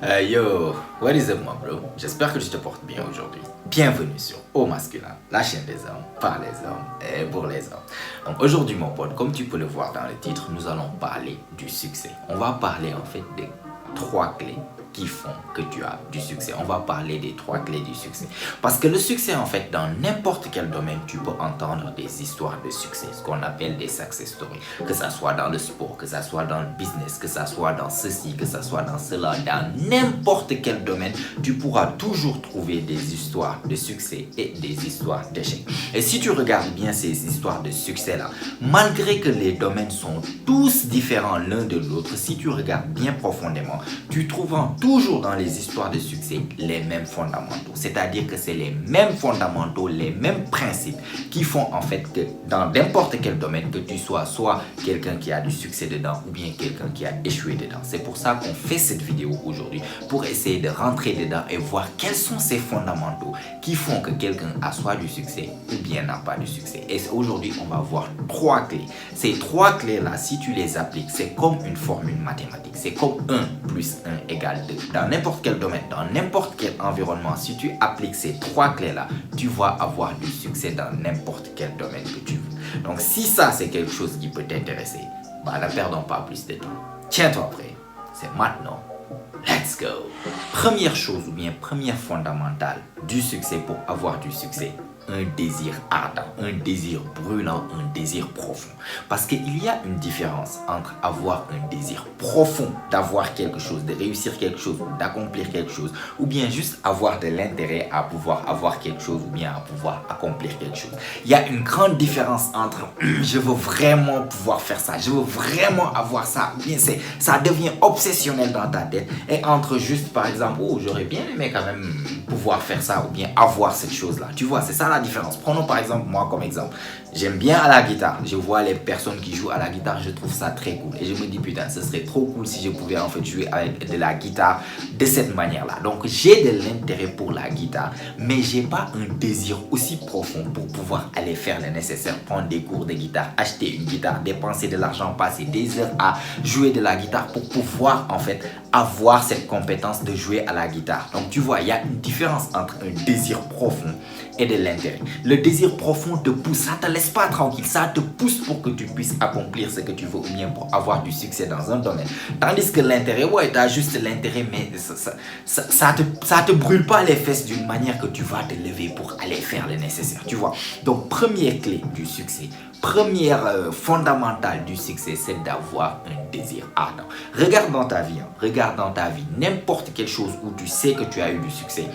Yo, what is up, moi, bro? J'espère que tu te portes bien aujourd'hui. Bienvenue sur Au Masculin, la chaîne des hommes, par les hommes et pour les hommes. Donc aujourd'hui, mon pote, comme tu peux le voir dans le titre, nous allons parler du succès. On va parler en fait des 3 clés qui font que tu as du succès. On va parler des 3 clés du succès. Parce que le succès, en fait, dans n'importe quel domaine, tu peux entendre des histoires de succès, ce qu'on appelle des success stories. Que ça soit dans le sport, que ça soit dans le business, que ça soit dans ceci, que ça soit dans cela, dans n'importe quel domaine, tu pourras toujours trouver des histoires de succès et des histoires d'échecs. Et si tu regardes bien ces histoires de succès-là, malgré que les domaines sont tous différents l'un de l'autre, si tu regardes bien profondément, tu trouveras toujours dans les histoires de succès les mêmes fondamentaux. C'est-à-dire que c'est les mêmes fondamentaux, les mêmes principes qui font en fait que dans n'importe quel domaine, que tu sois soit quelqu'un qui a du succès dedans ou bien quelqu'un qui a échoué dedans. C'est pour ça qu'on fait cette vidéo aujourd'hui, pour essayer de rentrer dedans et voir quels sont ces fondamentaux qui font que quelqu'un a soit du succès ou bien n'a pas du succès. Et aujourd'hui, on va voir 3 clés. Ces 3 clés-là, si tu les appliques, c'est comme une formule mathématique. C'est comme 1 plus 1 égale 2. Dans n'importe quel domaine, dans n'importe quel environnement, si tu appliques ces 3 clés-là, tu vas avoir du succès dans n'importe quel domaine que tu veux. Donc si ça, c'est quelque chose qui peut t'intéresser, ne perdons pas plus de temps. Tiens-toi prêt, c'est maintenant. Let's go! Première chose ou bien première fondamentale du succès pour avoir du succès, un désir ardent, un désir brûlant, un désir profond. Parce qu'il y a une différence entre avoir un désir profond d'avoir quelque chose, de réussir quelque chose, d'accomplir quelque chose, ou bien juste avoir de l'intérêt à pouvoir avoir quelque chose, ou bien à pouvoir accomplir quelque chose. Il y a une grande différence entre je veux vraiment pouvoir faire ça, je veux vraiment avoir ça, ou bien ça devient obsessionnel dans ta tête, et entre juste par exemple, oh j'aurais bien aimé quand même pouvoir faire ça, ou bien avoir cette chose-là. Tu vois, c'est ça la différence. Prenons par exemple moi comme exemple. J'aime bien à la guitare. Je vois les personnes qui jouent à la guitare, je trouve ça très cool. Et je me dis putain, ce serait trop cool si je pouvais en fait jouer avec de la guitare de cette manière-là. Donc j'ai de l'intérêt pour la guitare, mais j'ai pas un désir aussi profond pour pouvoir aller faire le nécessaire, prendre des cours de guitare, acheter une guitare, dépenser de l'argent, passer des heures à jouer de la guitare pour pouvoir en fait avoir cette compétence de jouer à la guitare. Donc tu vois, il y a une différence entre un désir profond et de l'intérêt. Le désir profond te pousse, ça te laisse pas tranquille, ça te pousse pour que tu puisses accomplir ce que tu veux ou bien pour avoir du succès dans un domaine. Tandis que l'intérêt, ouais, tu as juste l'intérêt, mais ça te brûle pas les fesses d'une manière que tu vas te lever pour aller faire le nécessaire, tu vois. Donc première clé du succès, première fondamentale du succès, c'est d'avoir un désir ardent. Regarde dans ta vie, n'importe quelle chose où tu sais que tu as eu du succès,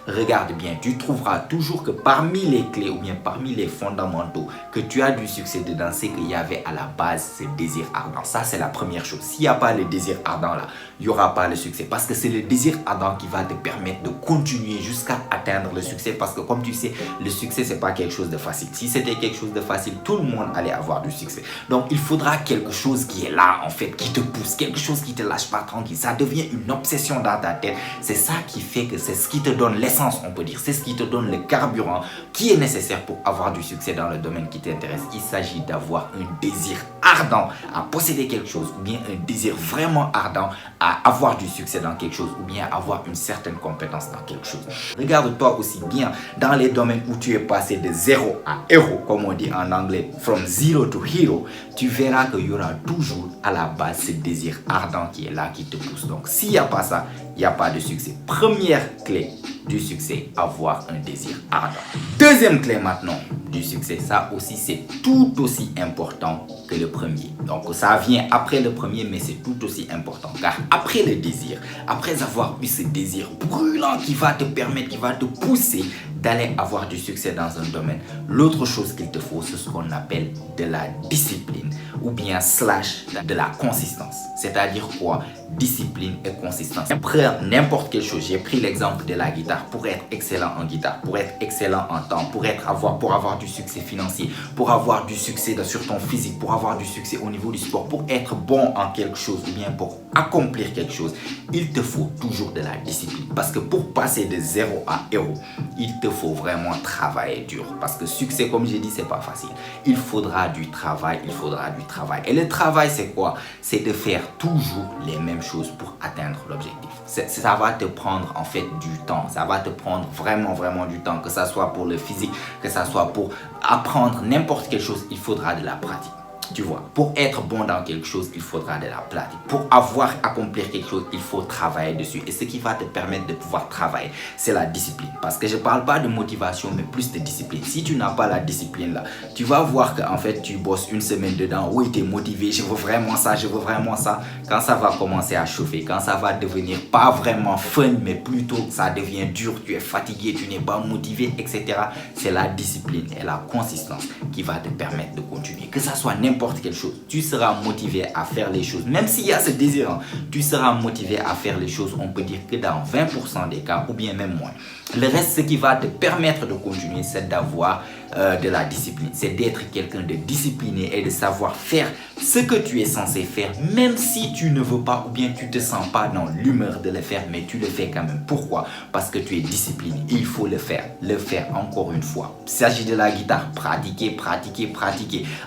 regarde bien, tu trouveras toujours que parmi les clés ou bien parmi les fondamentaux que tu as du succès dedans, c'est qu'il y avait à la base ce désir ardent. Ça, c'est la première chose. S'il n'y a pas le désir ardent là, il n'y aura pas le succès. Parce que c'est le désir ardent qui va te permettre de continuer jusqu'à atteindre le succès. Parce que comme tu sais, le succès, c'est pas quelque chose de facile. Si c'était quelque chose de facile, tout le monde allait avoir du succès. Donc, il faudra quelque chose qui est là, en fait, qui te pousse, quelque chose qui te lâche pas tranquille. Ça devient une obsession dans ta tête. C'est ça qui fait que c'est ce qui te donne l'essence, on peut dire. C'est ce qui te donne le carburant qui est nécessaire pour avoir du succès dans le domaine qui t'intéresse. Il s'agit d'avoir un désir ardent à posséder quelque chose ou bien un désir vraiment ardent à avoir du succès dans quelque chose ou bien avoir une certaine compétence dans quelque chose. Regarde-toi aussi bien dans les domaines où tu es passé de 0 à héros, comme on dit en anglais, from zero to hero, tu verras qu'il y aura toujours à la base ce désir ardent qui est là, qui te pousse. Donc s'il n'y a pas ça, il n'y a pas de succès. Première clé du succès, avoir un désir ardent. Deuxième clé maintenant du succès, ça aussi c'est tout aussi important que le premier. Donc ça vient après le premier, mais c'est tout aussi important. Car après le désir, après avoir eu ce désir brûlant qui va te permettre, qui va te pousser d'aller avoir du succès dans un domaine, l'autre chose qu'il te faut, c'est ce qu'on appelle de la discipline ou bien slash de la consistance. C'est-à-dire quoi? Discipline et consistance. Après n'importe quelle chose, j'ai pris l'exemple de la guitare. Pour être excellent en guitare, pour être excellent en temps, pour avoir du succès financier, pour avoir du succès sur ton physique, pour avoir du succès au niveau du sport, pour être bon en quelque chose ou bien pour accomplir quelque chose, il te faut toujours de la discipline. Parce que pour passer de 0 à héros, il te faut vraiment travailler dur. Parce que succès, comme j'ai dit, c'est pas facile. Il faudra du travail, il faudra du travail. Et le travail, c'est quoi? C'est de faire toujours les mêmes choses pour atteindre l'objectif. Ça va te prendre en fait du temps. Ça va te prendre vraiment du temps. Que ça soit pour le physique, que ça soit pour apprendre n'importe quelle chose, il faudra de la pratique. Tu vois, pour être bon dans quelque chose, il faudra de la pratique. Pour accomplir quelque chose, il faut travailler dessus. Et ce qui va te permettre de pouvoir travailler, c'est la discipline. Parce que je ne parle pas de motivation, mais plus de discipline. Si tu n'as pas la discipline là, tu vas voir qu'en fait, tu bosses une semaine dedans. Oui, tu es motivé, je veux vraiment ça, je veux vraiment ça. Quand ça va commencer à chauffer, quand ça va devenir pas vraiment fun, mais plutôt ça devient dur, tu es fatigué, tu n'es pas motivé, etc. C'est la discipline et la consistance qui va te permettre de continuer. Que ça soit n'importe quelle chose, tu seras motivé à faire les choses. Même s'il y a ce désir, tu seras motivé à faire les choses, on peut dire que dans 20% des cas, ou bien même moins. Le reste, ce qui va te permettre de continuer, c'est d'avoir de la discipline. C'est d'être quelqu'un de discipliné et de savoir faire ce que tu es censé faire, même si tu ne veux pas ou bien tu ne te sens pas dans l'humeur de le faire, mais tu le fais quand même. Pourquoi? Parce que tu es discipliné. Il faut le faire encore une fois. Il s'agit de la guitare, pratiquer.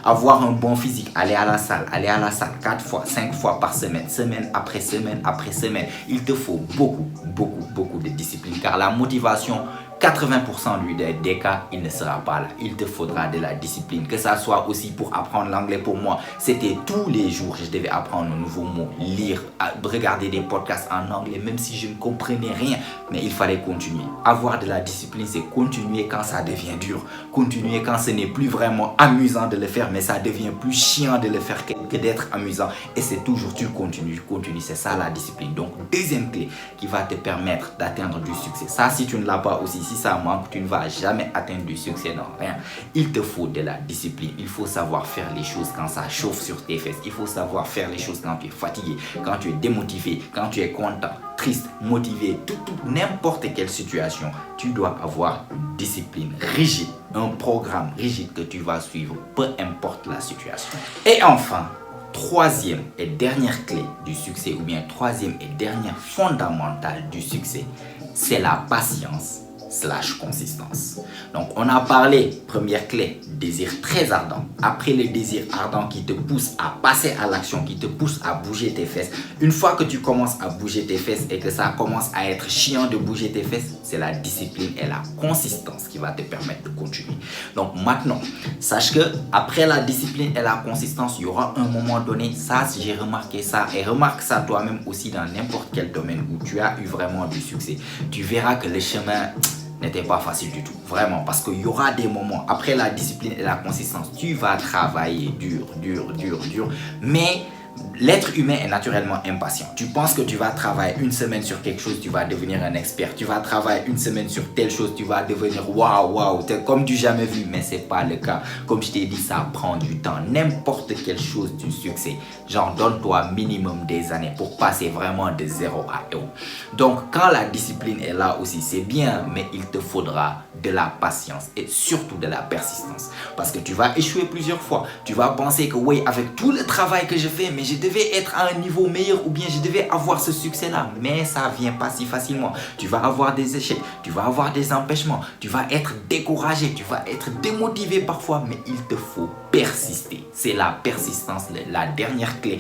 Avoir un bon physique, aller à la salle 4 fois, 5 fois par semaine, semaine après semaine. Il te faut beaucoup de discipline, car la motivation, 80% des cas, il ne sera pas là. Il te faudra de la discipline. Que ça soit aussi pour apprendre l'anglais, pour moi, c'était tous les jours. Je devais apprendre un nouveau mot, lire, regarder des podcasts en anglais, même si je ne comprenais rien. Mais il fallait continuer. Avoir de la discipline, c'est continuer quand ça devient dur. Continuer quand ce n'est plus vraiment amusant de le faire, mais ça devient plus chiant de le faire que d'être amusant. Et c'est toujours, tu continues. C'est ça la discipline. Donc, deuxième clé qui va te permettre d'atteindre du succès. Ça, si tu ne l'as pas aussi, si ça manque, tu ne vas jamais atteindre du succès dans rien. Il te faut de la discipline. Il faut savoir faire les choses quand ça chauffe sur tes fesses. Il faut savoir faire les choses quand tu es fatigué, quand tu es démotivé, quand tu es content, triste, motivé, n'importe quelle situation. Tu dois avoir une discipline rigide, un programme rigide que tu vas suivre, peu importe la situation. Et enfin, troisième et dernière clé du succès, ou bien troisième et dernière fondamentale du succès, c'est la patience / consistance. Donc on a parlé, première clé, désir très ardent. Après le désir ardent qui te pousse à passer à l'action, qui te pousse à bouger tes fesses. Une fois que tu commences à bouger tes fesses et que ça commence à être chiant de bouger tes fesses, c'est la discipline et la consistance qui va te permettre de continuer. Donc maintenant, sache que après la discipline et la consistance, il y aura un moment donné, ça j'ai remarqué ça, et remarque ça toi-même aussi dans n'importe quel domaine où tu as eu vraiment du succès. Tu verras que le chemin n'était pas facile du tout, vraiment, parce qu'il y aura des moments, après la discipline et la consistance, tu vas travailler dur, mais l'être humain est naturellement impatient. Tu penses que tu vas travailler une semaine sur quelque chose, tu vas devenir un expert. Tu vas travailler une semaine sur telle chose, tu vas devenir waouh, t'es comme du jamais vu, mais c'est pas le cas. Comme je t'ai dit, ça prend du temps. N'importe quelle chose du succès, genre donne-toi minimum des années pour passer vraiment de 0 à 1. Donc quand la discipline est là aussi, c'est bien, mais il te faudra de la patience et surtout de la persistance. Parce que tu vas échouer plusieurs fois. Tu vas penser que oui, avec tout le travail que je fais, mais je devais être à un niveau meilleur ou bien je devais avoir ce succès-là. Mais ça ne vient pas si facilement. Tu vas avoir des échecs, tu vas avoir des empêchements, tu vas être découragé, tu vas être démotivé parfois, mais il te faut persister. C'est la persistance, la dernière clé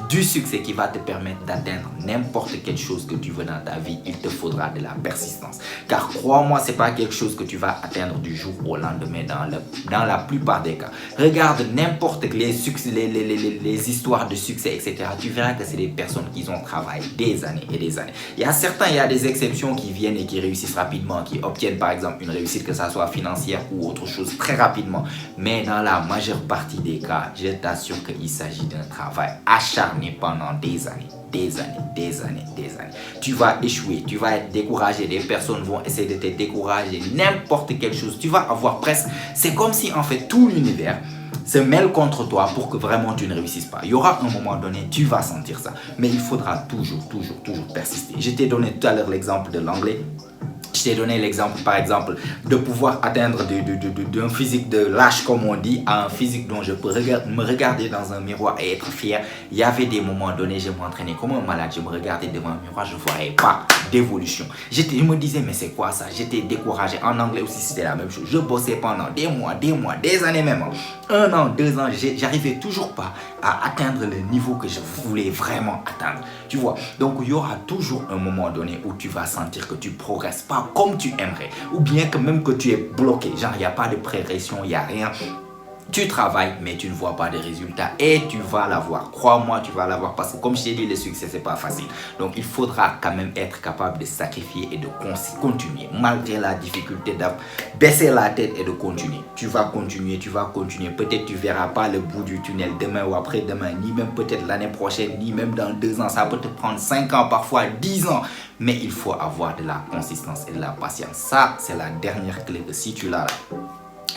du succès qui va te permettre d'atteindre n'importe quelle chose que tu veux dans ta vie. Il te faudra de la persistance. Car crois-moi, ce n'est pas quelque chose que tu vas atteindre du jour au lendemain dans la plupart des cas. Regarde n'importe les histoires de succès, etc. Tu verras que c'est des personnes qui ont travaillé des années et des années. Il y a des exceptions qui viennent et qui réussissent rapidement, qui obtiennent par exemple une réussite, que ça soit financière ou autre chose, très rapidement. Mais dans la majeure partie des cas, je t'assure qu'il s'agit d'un travail acharné pendant des années. Tu vas échouer, tu vas être découragé, des personnes vont essayer de te décourager, n'importe quelle chose, tu vas avoir presque, c'est comme si en fait tout l'univers se mêle contre toi pour que vraiment tu ne réussisses pas. Il y aura un moment donné, tu vas sentir ça, mais il faudra toujours persister. Je t'ai donné tout à l'heure l'exemple de l'anglais. Je t'ai donné l'exemple, par exemple, de pouvoir atteindre d'un physique de lâche, comme on dit, à un physique dont je peux me regarder dans un miroir et être fier. Il y avait des moments donnés, je m'entraînais comme un malade, je me regardais devant un miroir, je ne voyais pas d'évolution. Je me disais, mais c'est quoi ça? J'étais découragé. En anglais aussi, c'était la même chose. Je bossais pendant des mois, des années même. 1 an, 2 ans, j'arrivais toujours pas à atteindre le niveau que je voulais vraiment atteindre. Tu vois, donc il y aura toujours un moment donné où tu vas sentir que tu progresses pas comme tu aimerais, ou bien que même que tu es bloqué, genre il n'y a pas de progression, il n'y a rien. Tu travailles, mais tu ne vois pas de résultats et tu vas l'avoir. Crois-moi, tu vas l'avoir parce que comme je t'ai dit, le succès, c'est pas facile. Donc, il faudra quand même être capable de sacrifier et de continuer. Malgré la difficulté de baisser la tête et de continuer. Tu vas continuer. Peut-être tu ne verras pas le bout du tunnel demain ou après-demain, ni même peut-être l'année prochaine, ni même dans 2 ans. Ça peut te prendre 5 ans, parfois 10 ans. Mais il faut avoir de la consistance et de la patience. Ça, c'est la dernière clé que si tu l'as là,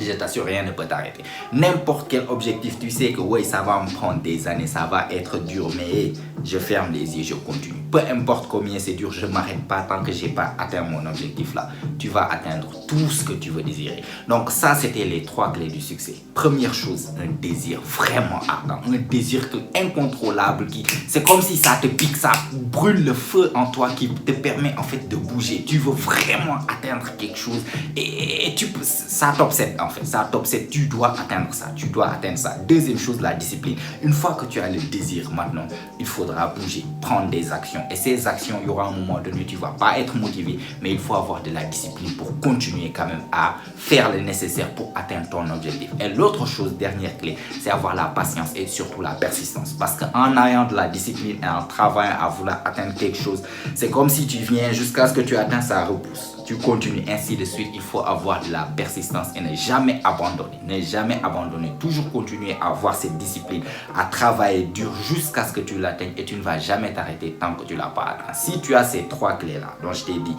je t'assure, rien ne peut t'arrêter. N'importe quel objectif, tu sais que oui, ça va me prendre des années, ça va être dur, mais je ferme les yeux, je continue. Peu importe combien c'est dur, je ne m'arrête pas tant que je n'ai pas atteint mon objectif là. Tu vas atteindre tout ce que tu veux désirer. Donc ça, c'était les 3 clés du succès. Première chose, un désir vraiment ardent, un désir incontrôlable. C'est comme si ça te pique, ça brûle le feu en toi qui te permet en fait de bouger. Tu veux vraiment atteindre quelque chose et ça t'obsède en fait. Ça t'obsède, tu dois atteindre ça, Deuxième chose, la discipline. Une fois que tu as le désir maintenant, il faudra bouger, prendre des actions. Et ces actions, il y aura un moment donné, tu ne vas pas être motivé, mais il faut avoir de la discipline pour continuer quand même à faire le nécessaire pour atteindre ton objectif. Et l'autre chose, dernière clé, c'est avoir la patience et surtout la persistance. Parce qu'en ayant de la discipline et en travaillant à vouloir atteindre quelque chose, c'est comme si tu viens jusqu'à ce que tu atteins, ça repousse. Tu continues ainsi de suite. Il faut avoir de la persistance et ne jamais abandonner. Toujours continuer à avoir cette discipline, à travailler dur jusqu'à ce que tu l'atteignes et tu ne vas jamais t'arrêter tant que tu ne l'as pas atteint. Si tu as ces 3 clés-là, dont je t'ai dit,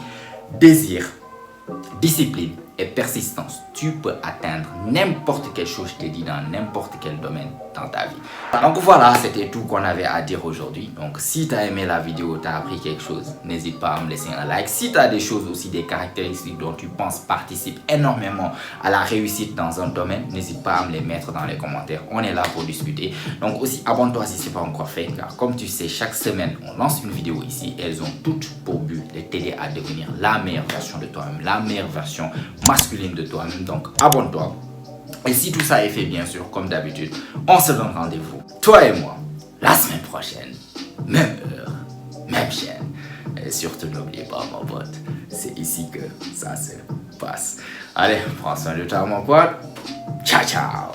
désir, discipline et persistance, tu peux atteindre n'importe quelle chose, je t'ai dit, dans n'importe quel domaine dans ta vie. Donc voilà, c'était tout qu'on avait à dire aujourd'hui. Donc si tu as aimé la vidéo, tu as appris quelque chose, n'hésite pas à me laisser un like. Si tu as des choses aussi, des caractéristiques dont tu penses participent énormément à la réussite dans un domaine, n'hésite pas à me les mettre dans les commentaires. On est là pour discuter. Donc aussi, abonne-toi si ce n'est pas encore fait, car comme tu sais, chaque semaine, on lance une vidéo ici. Elles ont toutes pour but de t'aider à devenir la meilleure version de toi-même, la meilleure version masculine de toi-même. Donc abonne-toi. Et si tout ça est fait, bien sûr, comme d'habitude, on se donne rendez-vous, toi et moi, la semaine prochaine, même heure, même chaîne. Et surtout, n'oubliez pas, mon pote, c'est ici que ça se passe. Allez, prends soin de toi, mon pote. Ciao, ciao.